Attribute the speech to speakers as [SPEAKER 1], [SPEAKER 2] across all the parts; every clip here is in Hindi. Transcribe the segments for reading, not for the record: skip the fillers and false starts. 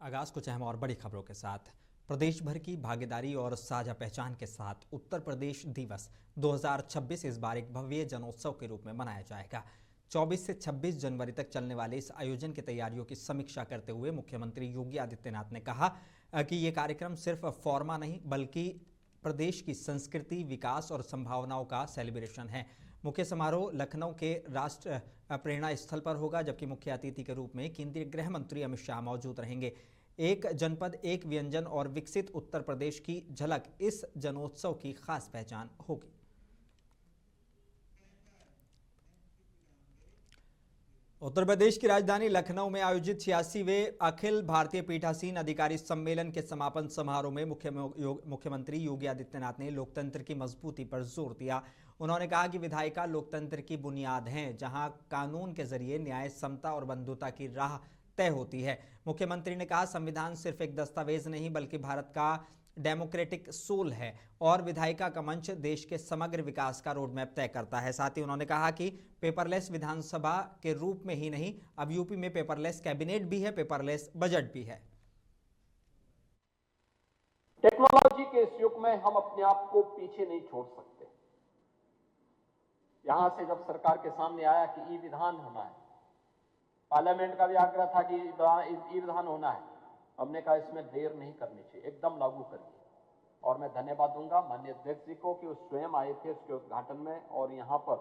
[SPEAKER 1] आगाज कुछ अहम और बड़ी खबरों के साथ। प्रदेश भर की भागीदारी और साझा पहचान के साथ उत्तर प्रदेश दिवस 2026 इस बार एक भव्य जनोत्सव के रूप में मनाया जाएगा। 24 से 26 जनवरी तक चलने वाले इस आयोजन की तैयारियों की समीक्षा करते हुए मुख्यमंत्री योगी आदित्यनाथ ने कहा कि ये कार्यक्रम सिर्फ फॉर्मा नहीं बल्कि प्रदेश की संस्कृति, विकास और संभावनाओं का सेलिब्रेशन है। मुख्य समारोह लखनऊ के राष्ट्र प्रेरणा स्थल पर होगा, जबकि मुख्य अतिथि के रूप में केंद्रीय गृह मंत्री अमित शाह मौजूद रहेंगे। एक जनपद एक व्यंजन और विकसित उत्तर प्रदेश की झलक इस जनोत्सव की खास पहचान होगी। उत्तर प्रदेश की राजधानी लखनऊ में आयोजित 86वें अखिल भारतीय पीठासीन अधिकारी सम्मेलन के समापन समारोह में मुख्यमंत्री योगी आदित्यनाथ ने लोकतंत्र की मजबूती पर जोर दिया। उन्होंने कहा कि विधायिका लोकतंत्र की बुनियाद हैं, जहां कानून के जरिए न्याय, समता और बंधुता की राह तय होती है। मुख्यमंत्री ने कहा, संविधान सिर्फ एक दस्तावेज नहीं बल्कि भारत का डेमोक्रेटिक सोल है और विधायिका का मंच देश के समग्र विकास का रोड मैप तय करता है। साथ ही उन्होंने कहा कि पेपरलेस विधानसभा के रूप में ही नहीं, अब यूपी में पेपरलेस कैबिनेट भी है, पेपरलेस बजट भी है।
[SPEAKER 2] टेक्नोलॉजी के इस युग में हम अपने आप को पीछे नहीं छोड़ सकते। यहां से जब सरकार के सामने आया कि ई विधान होना है, पार्लियामेंट का भी आग्रह था कि ई विधान होना है, हमने कहा इसमें देर नहीं करनी चाहिए, एकदम लागू करिए। और मैं धन्यवाद दूंगा माननीय अध्यक्ष जी को कि वो स्वयं आए थे उसके उद्घाटन में, और यहाँ पर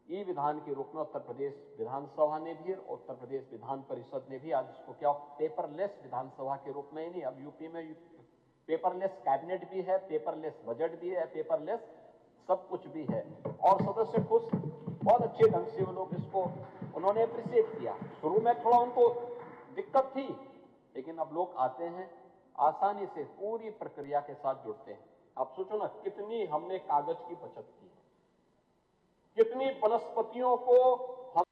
[SPEAKER 2] ई विधान के रूप में उत्तर प्रदेश विधानसभा ने भी और उत्तर प्रदेश विधान परिषद ने भी आज इसको क्या पेपरलेस विधानसभा के रूप में ही नहीं, अब यूपी में पेपरलेस कैबिनेट भी है, पेपरलेस बजट भी है, पेपरलेस सब कुछ भी है। और सदस्य खुश, बहुत अच्छे ढंग से वो लोग इसको उन्होंने अप्रिशिएट किया। शुरू में थोड़ा उनको दिक्कत थी, लेकिन अब लोग आते हैं, आसानी से पूरी प्रक्रिया के साथ जुड़ते हैं। आप सोचो ना, कितनी हमने कागज की बचत की है, कितनी वनस्पतियों को हम।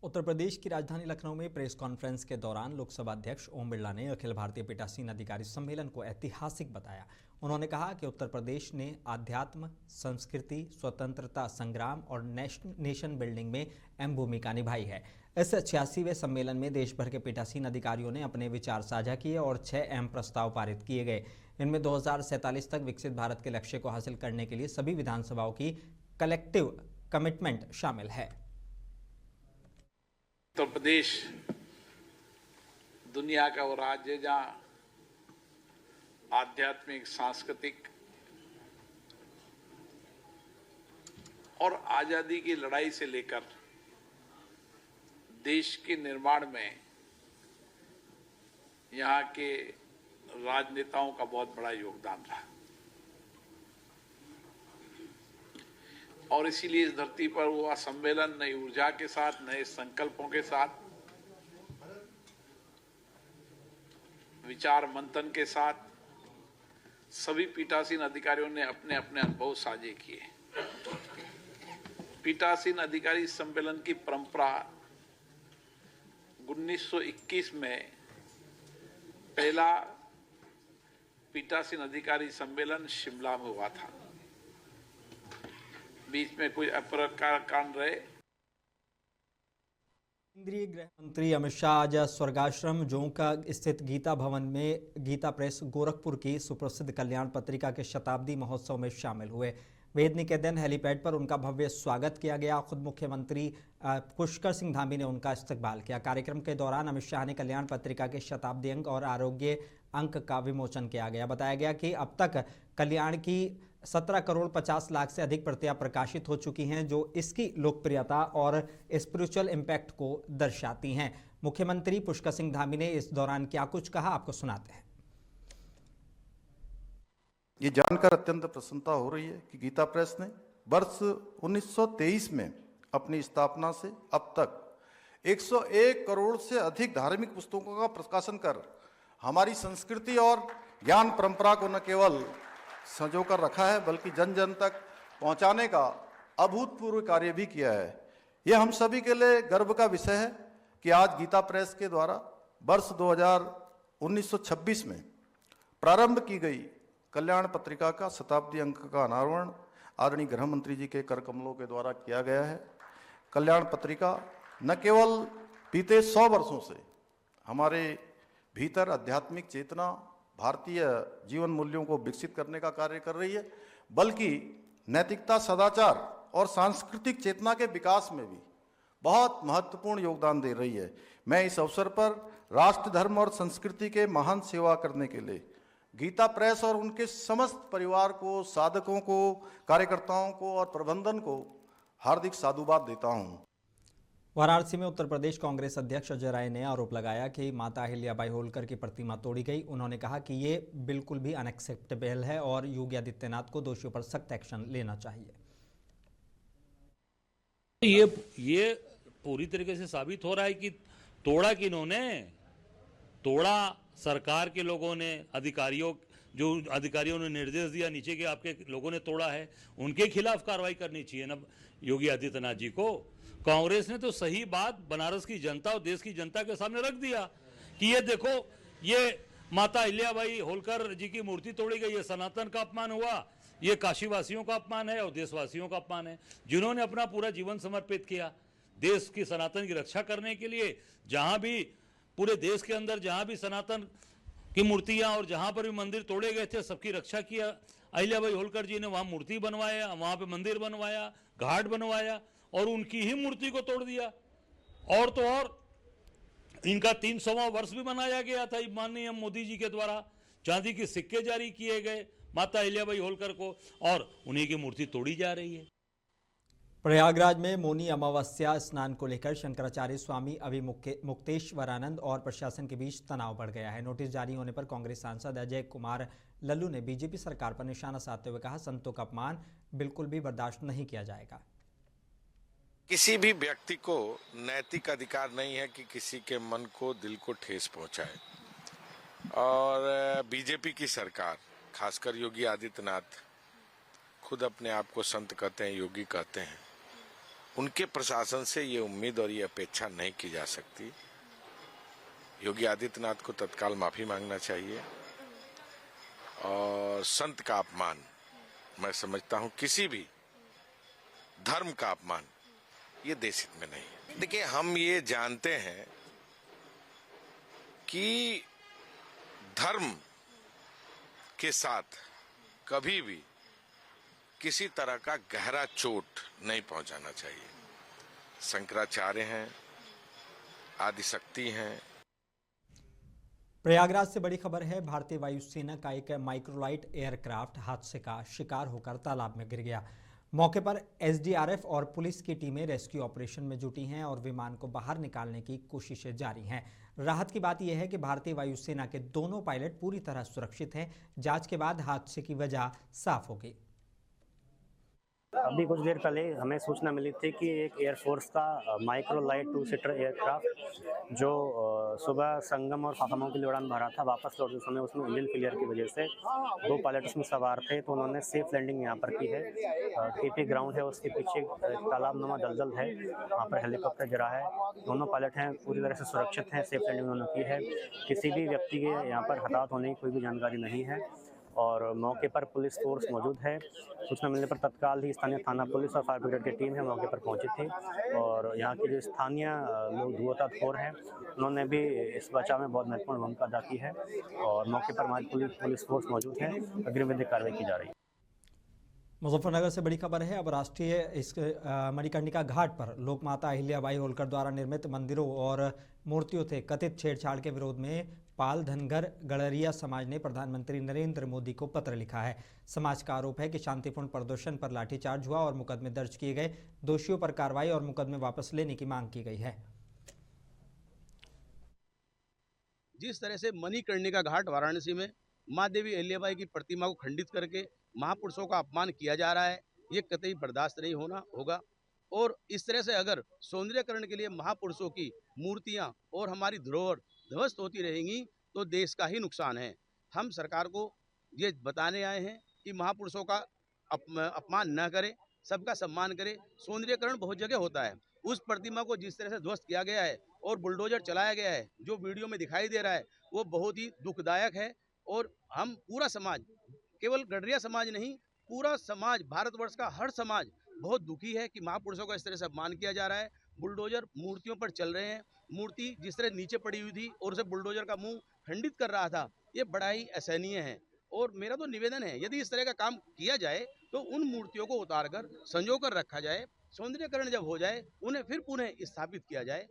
[SPEAKER 1] उत्तर प्रदेश की राजधानी लखनऊ में प्रेस कॉन्फ्रेंस के दौरान लोकसभा अध्यक्ष ओम बिरला ने अखिल भारतीय पीठासीन अधिकारी सम्मेलन को ऐतिहासिक बताया। उन्होंने कहा कि उत्तर प्रदेश ने आध्यात्म, संस्कृति, स्वतंत्रता संग्राम और नेशन बिल्डिंग में अहम भूमिका निभाई है। इस 86वें सम्मेलन में देश भर के पीठासीन अधिकारियों ने अपने विचार साझा किए और 6 अहम प्रस्ताव पारित किए गए। इनमें 2047 तक विकसित भारत के लक्ष्य को हासिल करने के लिए सभी विधानसभाओं की कलेक्टिव कमिटमेंट शामिल है।
[SPEAKER 3] उत्तर प्रदेश दुनिया का वो राज्य जहां आध्यात्मिक, सांस्कृतिक और आजादी की लड़ाई से लेकर देश के निर्माण में यहाँ के राजनेताओं का बहुत बड़ा योगदान रहा, और इसीलिए इस धरती पर हुआ सम्मेलन नई ऊर्जा के साथ, नए संकल्पों के साथ, विचार मंथन के साथ सभी पीठासीन अधिकारियों ने अपने अपने अनुभव साझे किए। पीठासीन अधिकारी सम्मेलन की परंपरा 1921 में पहला पीठासीन अधिकारी सम्मेलन शिमला में हुआ था। बीच में कोई अप्रकारण रहे।
[SPEAKER 1] केंद्रीय गृह मंत्री अमित शाह आज स्वर्गाश्रम जोंका स्थित गीता भवन में गीता प्रेस गोरखपुर की सुप्रसिद्ध कल्याण पत्रिका के शताब्दी महोत्सव में शामिल हुए। वेदनी के दिन हेलीपैड पर उनका भव्य स्वागत किया गया। खुद मुख्यमंत्री पुष्कर सिंह धामी ने उनका इस्तकबाल किया। कार्यक्रम के दौरान अमित शाह ने कल्याण पत्रिका के शताब्दी अंक और आरोग्य अंक का विमोचन किया गया। बताया गया कि अब तक कल्याण की 17 करोड़ 50 लाख से अधिक प्रतियां प्रकाशित हो चुकी हैं, जो इसकी लोकप्रियता और स्पिरिचुअल इम्पैक्ट को दर्शाती हैं। मुख्यमंत्री पुष्कर सिंह धामी ने इस दौरान क्या कुछ कहा, आपको सुनाते हैं।
[SPEAKER 4] ये जानकर अत्यंत प्रसन्नता हो रही है कि गीता प्रेस ने वर्ष 1923 में अपनी स्थापना से अब तक 101 करोड़ से अधिक धार्मिक पुस्तकों का प्रकाशन कर हमारी संस्कृति और ज्ञान परंपरा को न केवल संजो कर रखा है बल्कि जन जन तक पहुंचाने का अभूतपूर्व कार्य भी किया है। यह हम सभी के लिए गर्व का विषय है कि आज गीता प्रेस के द्वारा वर्ष 1926 में प्रारंभ की गई कल्याण पत्रिका का शताब्दी अंक का अनावरण आदरणीय गृह मंत्री जी के कर कमलों के द्वारा किया गया है। कल्याण पत्रिका न केवल बीते 100 वर्षों से हमारे भीतर आध्यात्मिक चेतना, भारतीय जीवन मूल्यों को विकसित करने का कार्य कर रही है, बल्कि नैतिकता, सदाचार और सांस्कृतिक चेतना के विकास में भी बहुत महत्वपूर्ण योगदान दे रही है। मैं इस अवसर पर राष्ट्र, धर्म और संस्कृति के महान सेवा करने के लिए गीता प्रेस और उनके समस्त परिवार को, साधकों को, कार्यकर्ताओं को और प्रबंधन को हार्दिक साधुवाद देता हूं।
[SPEAKER 1] वाराणसी में उत्तर प्रदेश कांग्रेस अध्यक्ष अजय राय ने आरोप लगाया कि माता अहिल्याबाई होलकर की प्रतिमा तोड़ी गई। उन्होंने कहा कि ये बिल्कुल भी अनएक्सेप्टेबल है और योगी आदित्यनाथ को दोषियों पर सख्त एक्शन लेना चाहिए।
[SPEAKER 5] ये पूरी तरीके से साबित हो रहा है कि तोड़ा किन्होंने, तोड़ा सरकार के लोगों ने, अधिकारियों ने निर्देश दिया, नीचे के आपके लोगों ने तोड़ा है, उनके खिलाफ कार्रवाई करनी चाहिए ना योगी आदित्यनाथ जी को। कांग्रेस ने तो सही बात बनारस की जनता और देश की जनता के सामने रख दिया कि ये देखो, ये माता अहिल्याबाई होलकर जी की मूर्ति तोड़ी गई, ये सनातन का अपमान हुआ, ये काशीवासियों का अपमान है और देशवासियों का अपमान है, जिन्होंने अपना पूरा जीवन समर्पित किया देश की सनातन की रक्षा करने के लिए। जहां भी पूरे देश के अंदर जहां भी सनातन की मूर्तियां और जहां पर भी मंदिर तोड़े गए थे, सबकी रक्षा किया अहिल्याबाई होलकर जी ने। वहां मूर्ति बनवाया, वहां पे मंदिर बनवाया, घाट बनवाया और उनकी ही मूर्ति को तोड़ दिया। और तो और इनका 300वां वर्ष भी मनाया गया था माननीय मोदी जी के द्वारा, चांदी के सिक्के जारी किए गए माता अहिल्याबाई होलकर को, और उन्हीं की मूर्ति तोड़ी जा रही है।
[SPEAKER 1] प्रयागराज में मौनी अमावस्या स्नान को लेकर शंकराचार्य स्वामी अभिमुक्तेश्वरानंद और प्रशासन के बीच तनाव बढ़ गया है। नोटिस जारी होने पर कांग्रेस सांसद अजय कुमार लल्लू ने बीजेपी सरकार पर निशाना साधते हुए कहा, संतों का अपमान बिल्कुल भी बर्दाश्त नहीं किया जाएगा।
[SPEAKER 6] किसी भी व्यक्ति को नैतिक अधिकार नहीं है कि किसी के मन को, दिल को ठेस पहुंचाए। और बीजेपी की सरकार, खासकर योगी आदित्यनाथ खुद अपने आप को संत कहते हैं, योगी कहते हैं, उनके प्रशासन से ये उम्मीद और ये अपेक्षा नहीं की जा सकती। योगी आदित्यनाथ को तत्काल माफी मांगना चाहिए। और संत का अपमान, मैं समझता हूं किसी भी धर्म का अपमान, ये देश हित में नहीं है। देखिए, हम ये जानते हैं कि धर्म के साथ कभी भी किसी तरह का गहरा चोट नहीं पहुंचाना चाहिए। शंकराचार्य हैं, आदिशक्ति हैं।
[SPEAKER 1] प्रयागराज से बड़ी खबर है। भारतीय वायुसेना का एक माइक्रोलाइट एयरक्राफ्ट हादसे का शिकार होकर तालाब में गिर गया। मौके पर एसडीआरएफ और पुलिस की टीमें रेस्क्यू ऑपरेशन में जुटी हैं और विमान को बाहर निकालने की कोशिशें जारी हैं। राहत की बात यह है कि भारतीय वायुसेना के दोनों पायलट पूरी तरह सुरक्षित हैं। जांच के बाद हादसे की वजह साफ होगी।
[SPEAKER 7] अभी कुछ देर पहले हमें सूचना मिली थी कि एक एयरफोर्स का माइक्रोलाइट 2 सीटर एयरक्राफ्ट जो सुबह संगम और फाफामऊ के लिए उड़ान भरा था, वापस लौटते समय उसमें इंजन फेलियर की वजह से 2 पायलट उसमें सवार थे, तो उन्होंने सेफ लैंडिंग यहाँ पर की है। केपी ग्राउंड है, उसके पीछे तालाबनुमा दलदल है, वहाँ पर हेलीकॉप्टर गिरा है। दोनों पायलट हैं पूरी तरह से सुरक्षित हैं, सेफ लैंडिंग उन्होंने की है। किसी भी व्यक्ति के यहाँ पर हताहत होने की कोई भी जानकारी नहीं है और मौके पर पुलिस फोर्स मौजूद है। सूचना मिलने पर तत्काल ही स्थानीय थाना पुलिस और फायर ब्रिगेड की टीम है मौके पर पहुंची थी और यहाँ के जो स्थानीय लोग धुआंधार हैं, उन्होंने भी इस बचाव में बहुत महत्वपूर्ण भूमिका अदा की है और मौके पर हमारी पुलिस फोर्स मौजूद है। अग्रिम विधिक कार्रवाई की जा रही है।
[SPEAKER 1] मुजफ्फरनगर से बड़ी खबर है। अब राष्ट्रीय इस मणिकर्णिका घाट पर लोकमाता अहिल्याबाई होलकर द्वारा निर्मित मंदिरों और मूर्तियों से कथित छेड़छाड़ के विरोध में पाल धनगर गड़रिया समाज ने प्रधानमंत्री नरेंद्र मोदी को पत्र लिखा है। समाज का आरोप है कि शांतिपूर्ण प्रदर्शन पर लाठीचार्ज हुआ और मुकदमे दर्ज किए गए। दोषियों पर कार्रवाई और मुकदमे वापस लेने की मांग की गई है।
[SPEAKER 8] जिस तरह से मणिकर्णिका घाट वाराणसी में माँ देवी अहिल्याबाई की प्रतिमा को खंडित करके महापुरुषों का अपमान किया जा रहा है, ये कतई बर्दाश्त नहीं होगा। और इस तरह से अगर सौंदर्यकरण के लिए महापुरुषों की मूर्तियां और हमारी धरोहर ध्वस्त होती रहेंगी तो देश का ही नुकसान है। हम सरकार को ये बताने आए हैं कि महापुरुषों का अपमान न करे, सबका सम्मान करे। सौंदर्यकरण बहुत जगह होता है, उस प्रतिमा को जिस तरह से ध्वस्त किया गया है और बुलडोजर चलाया गया है, जो वीडियो में दिखाई दे रहा है, वो बहुत ही दुखदायक है। और हम पूरा समाज, केवल गडरिया समाज नहीं, पूरा समाज, भारतवर्ष का हर समाज बहुत दुखी है कि महापुरुषों का इस तरह से अपमान किया जा रहा है। बुलडोजर मूर्तियों पर चल रहे हैं, मूर्ति जिस तरह नीचे पड़ी हुई थी और उसे बुलडोजर का मुंह खंडित कर रहा था, ये बड़ा ही असहनीय है। और मेरा तो निवेदन है, यदि इस तरह का काम किया जाए तो उन मूर्तियों को उतार कर संजो कर रखा जाए, सौंदर्यकरण जब हो जाए उन्हें फिर पुनः स्थापित किया जाए।